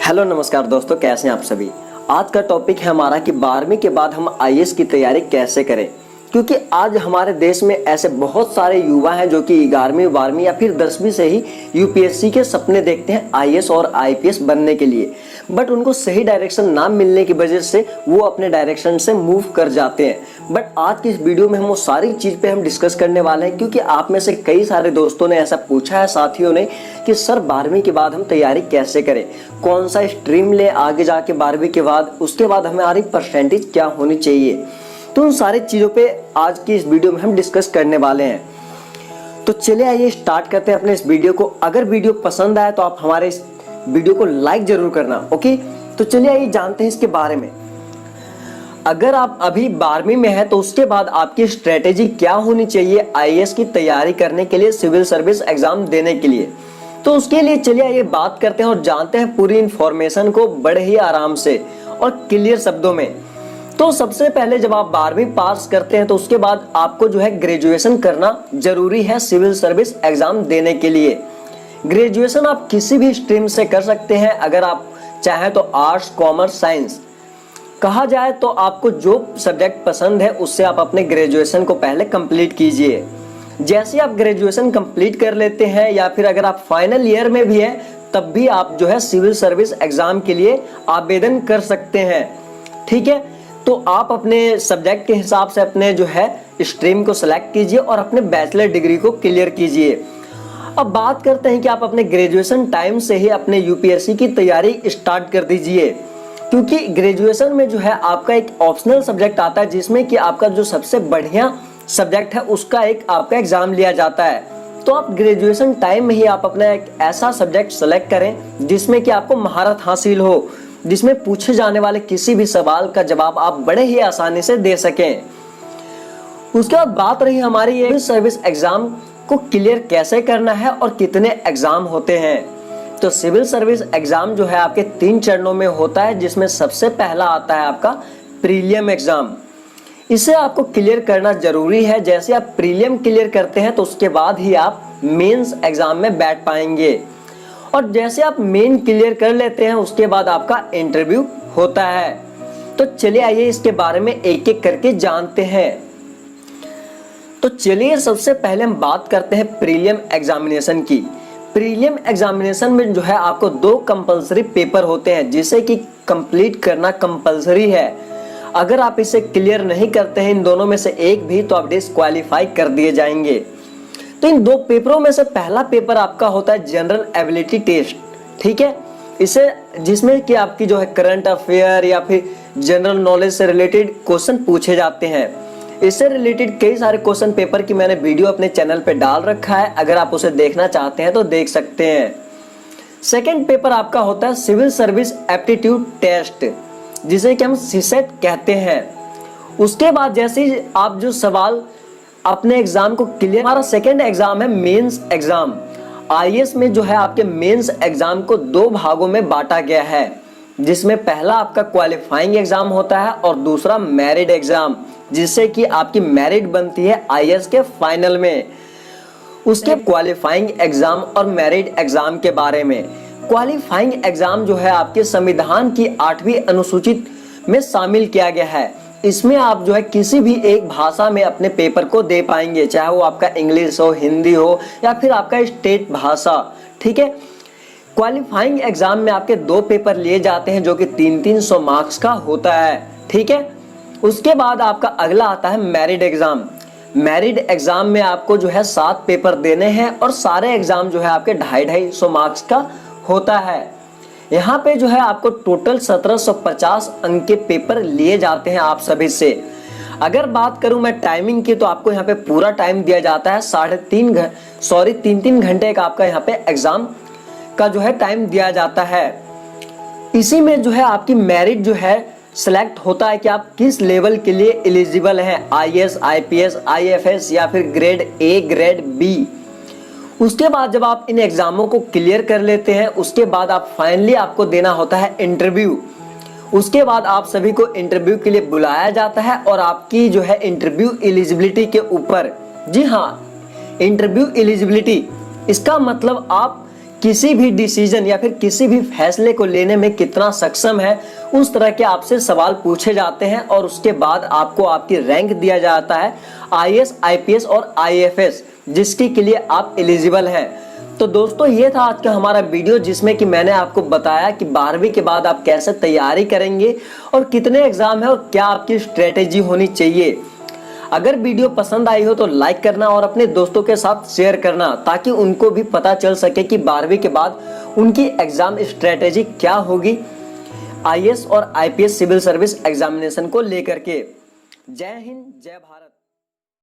Hello नमस्कार दोस्तों, कैसे हैं आप सभी। आज का टॉपिक है हमारा कि 12वीं के बाद हम आईएएस की तैयारी कैसे करें। क्योंकि आज हमारे देश में ऐसे बहुत सारे युवा हैं जो कि 11वीं 12वीं या फिर 10वीं से ही यूपीएससी के सपने देखते हैं आईएएस और आईपीएस बनने के लिए, बट उनको सही डायरेक्शन ना मिलने की वजह से वो अपने डायरेक्शन से मूव कर जाते हैं। बट आज की इस वीडियो में हम वो सारी चीज़ पे हम डिस्कस करने वाले हैं, क्योंकि आप में से कई सारे दोस्तों ने ऐसा पूछा है, साथियों ने, कि सर 12वीं के बाद हम तैयारी कैसे करें, कौन सा स्ट्रीम ले आगे जाके 12वीं के बाद, उसके बाद हमारी परसेंटेज क्या होनी चाहिए। तो उन सारी चीज़ों पे आज की इस वीडियो में हम डिस्कस करने वाले हैं। तो चलिए आइए स्टार्ट करते हैं अपने इस वीडियो को। अगर वीडियो पसंद आए तो आप हमारे इस वीडियो को लाइक जरूर करना, ओके। तो चलिए आइए जानते हैं इसके बारे में। अगर आप अभी 12वीं में हैं तो उसके बाद आपकी स्ट्रेटेजी क्या होनी चाहिए आईएएस की तैयारी करने के लिए, सिविल सर्विस एग्जाम देने के लिए। तो उसके लिए चलिए आइए बात करते हैं और जानते हैं पूरी इंफॉर्मेशन को बड़े ही आराम से और क्लियर शब्दों में। तो सबसे पहले जब आप 12वीं पास करते हैं तो उसके बाद आपको जो है ग्रेजुएशन करना जरूरी है सिविल सर्विस एग्जाम देने के लिए। ग्रेजुएशन आप किसी भी स्ट्रीम से कर सकते हैं, अगर आप चाहें तो आर्ट्स, कॉमर्स, साइंस। कहा जाए तो आपको जो सब्जेक्ट पसंद है उससे आप अपने ग्रेजुएशन को पहले कंप्लीट कीजिए। जैसे आप ग्रेजुएशन कंप्लीट कर लेते हैं या फिर अगर आप फाइनल ईयर में भी हैं तब भी आप जो है सिविल सर्विस एग्जाम के लिए आवेदन कर सकते हैं, ठीक है। तो आप अपने सब्जेक्ट के हिसाब से अपने जो है स्ट्रीम को सिलेक्ट कीजिए और अपने बैचलर डिग्री को क्लियर कीजिए। अब बात करते हैं कि आप अपने ग्रेजुएशन टाइम से ही अपने यूपीएससी की तैयारी स्टार्ट कर दीजिए, क्योंकि ग्रेजुएशन में जो है आपका एक ऑप्शनल सब्जेक्ट आता है जिसमें कि आपका जो सबसे बढ़िया सब्जेक्ट है उसका एक आपका एग्जाम लिया जाता है। तो आप ग्रेजुएशन टाइम में ही आप अपना एक ऐसा सब्जेक्ट सेलेक्ट करें जिसमें कि आपको महारत हासिल हो, जिसमें पूछे जाने वाले किसी भी सवाल का जवाब आप बड़े ही आसानी से दे सकें। उसके बाद बात रही हमारी ये सर्विस एग्जाम को क्लियर कैसे करना है और कितने एग्जाम होते हैं। तो सिविल सर्विस एग्जाम जो है आपके 3 चरणों में होता है, जिसमें सबसे पहला आता है आपका प्रीलियम एग्जाम। इसे आपको क्लियर करना जरूरी है। जैसे आप प्रीलियम क्लियर करते हैं तो उसके बाद ही आप मेंस एग्जाम में बैठ पाएंगे, और जैसे आप मेन क्लियर कर लेते हैं उसके बाद आपका इंटरव्यू होता है। तो चलिए आइए इसके बारे में एक एक करके जानते हैं। तो चलिए सबसे पहले हम बात करते हैं प्रीलियम एग्जामिनेशन की। प्रीलियम एग्जामिनेशन में जो है आपको 2 कंपलसरी पेपर होते हैं जिसे कि कंप्लीट करना कंपलसरी है। अगर आप इसे क्लियर नहीं करते हैं इन दोनों में से एक भी तो आप डिस्क्वालीफाई कर दिए जाएंगे। तो इन 2 पेपरों में से पहला पेपर आपका होता है जनरल एबिलिटी टेस्ट, ठीक है। इसे जिसमें कि आपकी जो है करंट अफेयर या फिर जनरल नॉलेज से रिलेटेड क्वेश्चन पूछे जाते हैं। इससे रिलेटेड कई सारे क्वेश्चन पेपर की मैंने वीडियो अपने चैनल पे डाल रखा है, अगर आप उसे देखना चाहते हैं तो देख सकते हैं। सेकेंड पेपर आपका होता है सिविल सर्विस एप्टीट्यूड टेस्ट, जिसे कि हम सीसेट कहते हैं। उसके बाद जैसे आप जो सवाल अपने एग्जाम को क्लियर, हमारा सेकेंड एग्जाम है मेंस एग्जाम। आईएएस में जो है आपके मेंस एग्जाम को 2 भागों में बांटा गया है, जिसमें पहला आपका क्वालिफाइंग एग्जाम होता है और दूसरा मेरिट एग्जाम, जिससे कि आपकी मेरिट बनती है आईएएस के फाइनल में। उसके क्वालिफाइंग एग्जाम और मेरिट एग्जाम के बारे में, क्वालिफाइंग एग्जाम जो है आपके संविधान की 8वीं अनुसूचित में शामिल किया गया है। इसमें आप जो है किसी भी एक भाषा में अपने पेपर को दे पाएंगे, चाहे वो आपका इंग्लिश हो, हिंदी हो या फिर आपका स्टेट भाषा, ठीक है। क्वालिफाइंग एग्जाम में आपके 2 पेपर लिए जाते हैं जो कि 300 मार्क्स का होता है, ठीक है। उसके बाद आपका अगला आता है मेरिट एग्जाम। मेरिट एग्जाम में आपको जो है 7 पेपर देने हैं और सारे एग्जाम जो है आपके 250 मार्क्स का होता है। यहाँ पे जो है आपको टोटल 1750 अंक के पेपर लिए जाते हैं आप सभी से। अगर बात करूं मैं टाइमिंग की तो आपको यहाँ पे पूरा टाइम दिया जाता है, 3.5 घंटे का आपका यहाँ पे एग्जाम का जो है टाइम दिया जाता है। इसी में जो है आपकी मेरिट जो है सिलेक्ट होता है कि आप किस लेवल के लिए एलिजिबल हैं, आईएएस, आईपीएस, आईएफएस या फिर ग्रेड ए, ग्रेड बी। उसके बाद जब आप इन एग्जामों को क्लियर कर लेते हैं उसके बाद आप फाइनली आपको देना होता है इंटरव्यू। उसके बाद आप सभी को इंटरव्यू के लिए बुलाया जाता है और आपकी जो है इंटरव्यू एलिजिबिलिटी के ऊपर, जी हाँ, इंटरव्यू एलिजिबिलिटी, इसका मतलब आप किसी भी डिसीजन या फिर किसी भी फैसले को लेने में कितना सक्षम है, उस तरह के आपसे सवाल पूछे जाते हैं और उसके बाद आपको आपकी रैंक दिया जाता है आईएएस, आईपीएस और आईएफएस, जिसके लिए आप एलिजिबल हैं। तो दोस्तों, ये था आज का हमारा वीडियो, जिसमें कि मैंने आपको बताया कि 12वीं के बाद आप कैसे तैयारी करेंगे और कितने एग्जाम है और क्या आपकी स्ट्रेटेजी होनी चाहिए। अगर वीडियो पसंद आई हो तो लाइक करना और अपने दोस्तों के साथ शेयर करना, ताकि उनको भी पता चल सके कि 12वीं के बाद उनकी एग्जाम स्ट्रेटेजी क्या होगी आईएएस और आईपीएस सिविल सर्विस एग्जामिनेशन को लेकर के। जय हिंद, जय भारत।